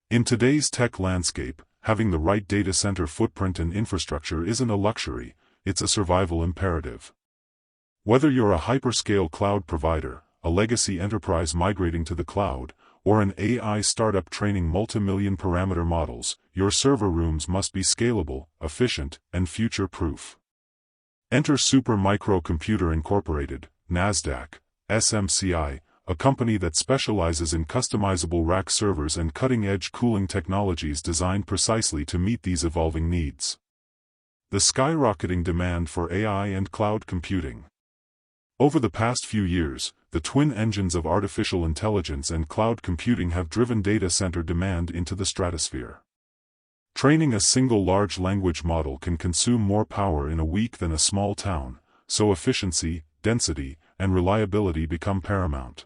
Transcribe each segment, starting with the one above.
In today's tech landscape, having the right data center footprint and infrastructure isn't a luxury, it's a survival imperative. Whether you're a hyperscale cloud provider, a legacy enterprise migrating to the cloud, or an AI startup training multi-million parameter models, your server rooms must be scalable, efficient, and future-proof. Enter Supermicro Computer Incorporated, NASDAQ, SMCI, a company that specializes in customizable rack servers and cutting-edge cooling technologies designed precisely to meet these evolving needs. The skyrocketing demand for AI and cloud computing. Over the past few years, the twin engines of artificial intelligence and cloud computing have driven data center demand into the stratosphere. Training a single large language model can consume more power in a week than a small town, so efficiency, density, and reliability become paramount.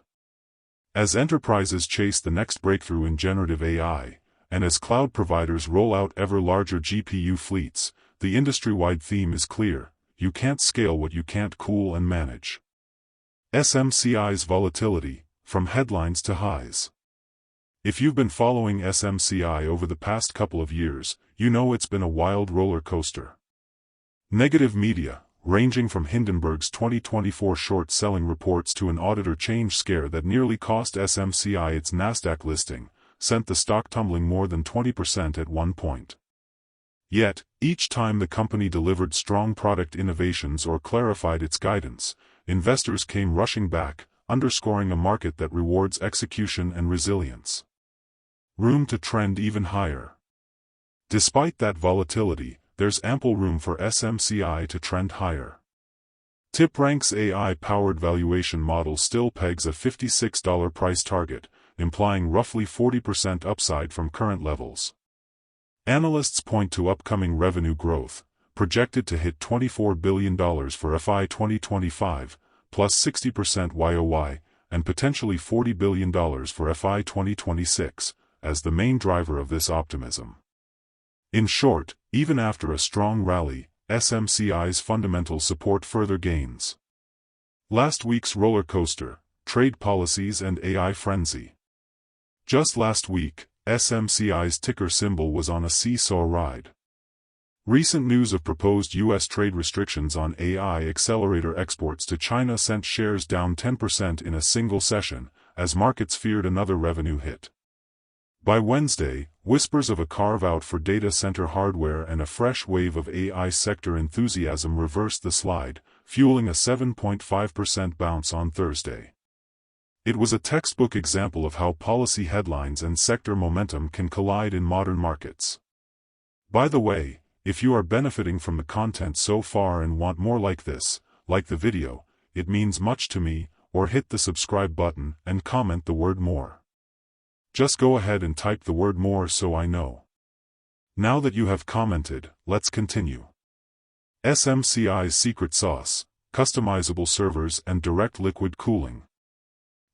As enterprises chase the next breakthrough in generative AI, and as cloud providers roll out ever larger GPU fleets, the industry-wide theme is clear: you can't scale what you can't cool and manage. SMCI's volatility, from headlines to highs. If you've been following SMCI over the past couple of years, you know it's been a wild roller coaster. Negative media, ranging from Hindenburg's 2024 short-selling reports to an auditor change scare that nearly cost SMCI its NASDAQ listing, sent the stock tumbling more than 20% at one point. Yet, each time the company delivered strong product innovations or clarified its guidance, investors came rushing back, underscoring a market that rewards execution and resilience. Room to trend even higher. Despite that volatility, there's ample room for SMCI to trend higher. TipRank's AI-powered valuation model still pegs a $56 price target, implying roughly 40% upside from current levels. Analysts point to upcoming revenue growth, projected to hit $24 billion for FY 2025, plus 60% YOY, and potentially $40 billion for FY 2026, as the main driver of this optimism. In short, even after a strong rally, SMCI's fundamentals support further gains. Last week's roller coaster, trade policies and AI frenzy. Just last week, SMCI's ticker symbol was on a seesaw ride. Recent news of proposed U.S. trade restrictions on AI accelerator exports to China sent shares down 10% in a single session, as markets feared another revenue hit. By Wednesday, whispers of a carve-out for data center hardware and a fresh wave of AI sector enthusiasm reversed the slide, fueling a 7.5% bounce on Thursday. It was a textbook example of how policy headlines and sector momentum can collide in modern markets. By the way, if you are benefiting from the content so far and want more like this, like the video, it means much to me, or hit the subscribe button and comment the word more. Just go ahead and type the word more so I know. Now that you have commented, let's continue. SMCI's secret sauce, customizable servers and direct liquid cooling.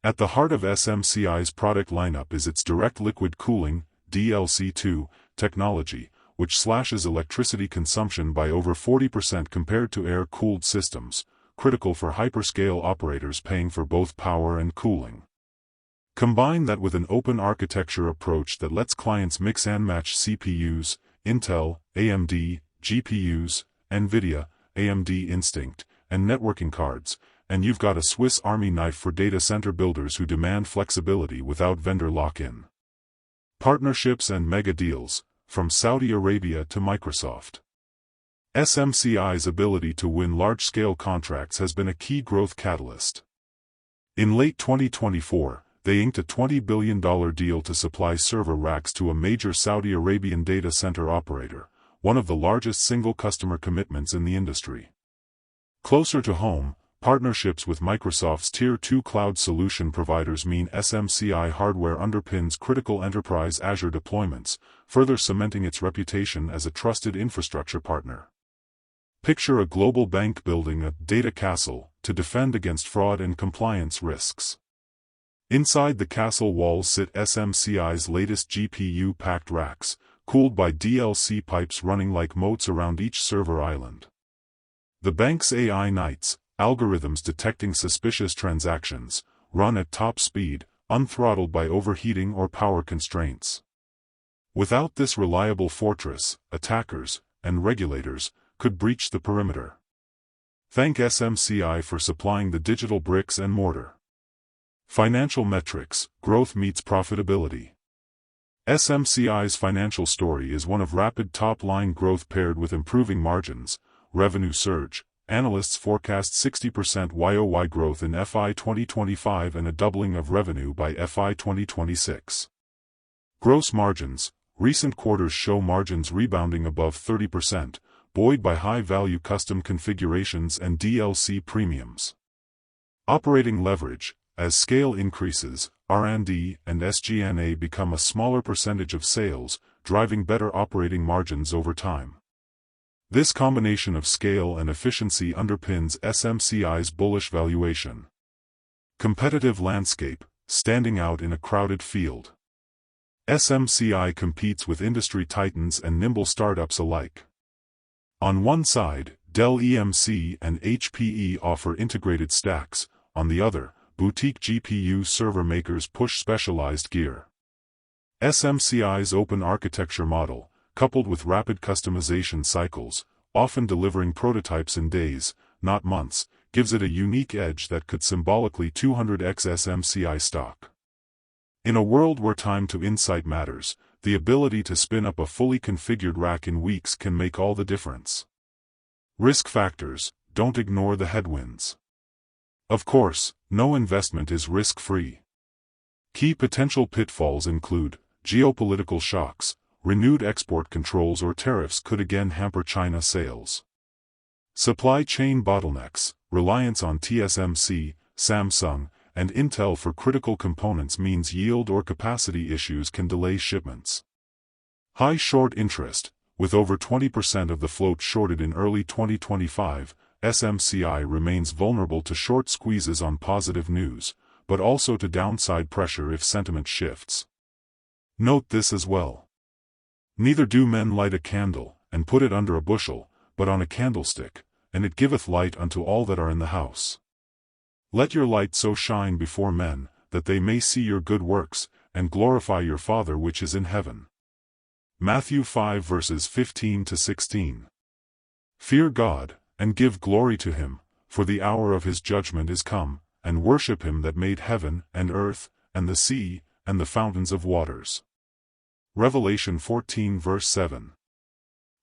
At the heart of SMCI's product lineup is its direct liquid cooling, DLC2, technology, which slashes electricity consumption by over 40% compared to air-cooled systems, critical for hyperscale operators paying for both power and cooling. Combine that with an open architecture approach that lets clients mix and match CPUs, Intel, AMD, GPUs, NVIDIA, AMD Instinct, and networking cards, and you've got a Swiss Army knife for data center builders who demand flexibility without vendor lock-in. Partnerships and mega deals, from Saudi Arabia to Microsoft. SMCI's ability to win large-scale contracts has been a key growth catalyst. In late 2024, they inked a $20 billion deal to supply server racks to a major Saudi Arabian data center operator, one of the largest single customer commitments in the industry. Closer to home, partnerships with Microsoft's Tier 2 cloud solution providers mean SMCI hardware underpins critical enterprise Azure deployments, further cementing its reputation as a trusted infrastructure partner. Picture a global bank building a data castle to defend against fraud and compliance risks. Inside the castle walls sit SMCI's latest GPU-packed racks, cooled by DLC pipes running like moats around each server island. The bank's AI Knights, algorithms detecting suspicious transactions, run at top speed, unthrottled by overheating or power constraints. Without this reliable fortress, attackers and regulators could breach the perimeter. Thank SMCI for supplying the digital bricks and mortar. Financial metrics: growth meets profitability. SMCI's financial story is one of rapid top-line growth paired with improving margins, revenue surge. Analysts forecast 60% YoY growth in FY 2025 and a doubling of revenue by FY 2026. Gross margins: recent quarters show margins rebounding above 30%, buoyed by high-value custom configurations and DLC premiums. Operating leverage: as scale increases, R&D and SG&A become a smaller percentage of sales, driving better operating margins over time. This combination of scale and efficiency underpins SMCI's bullish valuation. Competitive landscape: standing out in a crowded field. SMCI competes with industry titans and nimble startups alike. On one side, Dell EMC and HPE offer integrated stacks, on the other, boutique GPU server makers push specialized gear. SMCI's open architecture model, coupled with rapid customization cycles, often delivering prototypes in days, not months, gives it a unique edge that could symbolically 200x SMCI stock. In a world where time to insight matters, the ability to spin up a fully configured rack in weeks can make all the difference. Risk factors: don't ignore the headwinds. Of course, no investment is risk-free. Key potential pitfalls include geopolitical shocks. Renewed export controls or tariffs could again hamper China sales. Supply chain bottlenecks: reliance on TSMC, Samsung, and Intel for critical components means yield or capacity issues can delay shipments. High short interest: with over 20% of the float shorted in early 2025, SMCI remains vulnerable to short squeezes on positive news, but also to downside pressure if sentiment shifts. Note this as well. Neither do men light a candle, and put it under a bushel, but on a candlestick, and it giveth light unto all that are in the house. Let your light so shine before men, that they may see your good works, and glorify your Father which is in heaven. Matthew 5 verses 15-16. Fear God, and give glory to him, for the hour of his judgment is come, and worship him that made heaven, and earth, and the sea, and the fountains of waters. Revelation 14 verse 7.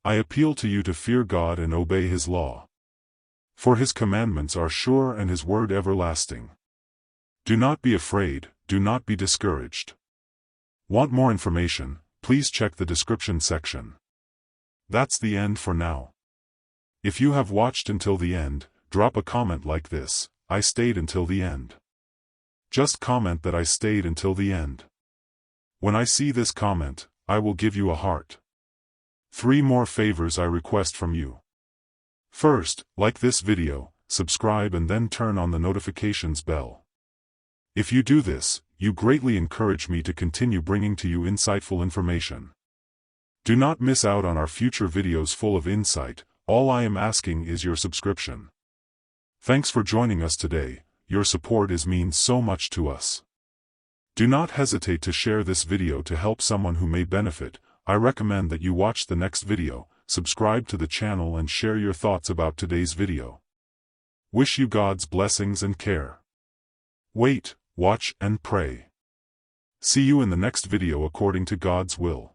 I appeal to you to fear God and obey his law. For his commandments are sure and his word everlasting. Do not be afraid, do not be discouraged. Want more information? Please check the description section. That's the end for now. If you have watched until the end, drop a comment like this: I stayed until the end. Just comment that I stayed until the end. When I see this comment, I will give you a heart. 3 more favors I request from you. First, like this video, subscribe and then turn on the notifications bell. If you do this, you greatly encourage me to continue bringing to you insightful information. Do not miss out on our future videos full of insight. All I am asking is your subscription. Thanks for joining us today. Your support means so much to us. Do not hesitate to share this video to help someone who may benefit. I recommend that you watch the next video, subscribe to the channel and share your thoughts about today's video. Wish you God's blessings and care. Wait, watch and pray. See you in the next video according to God's will.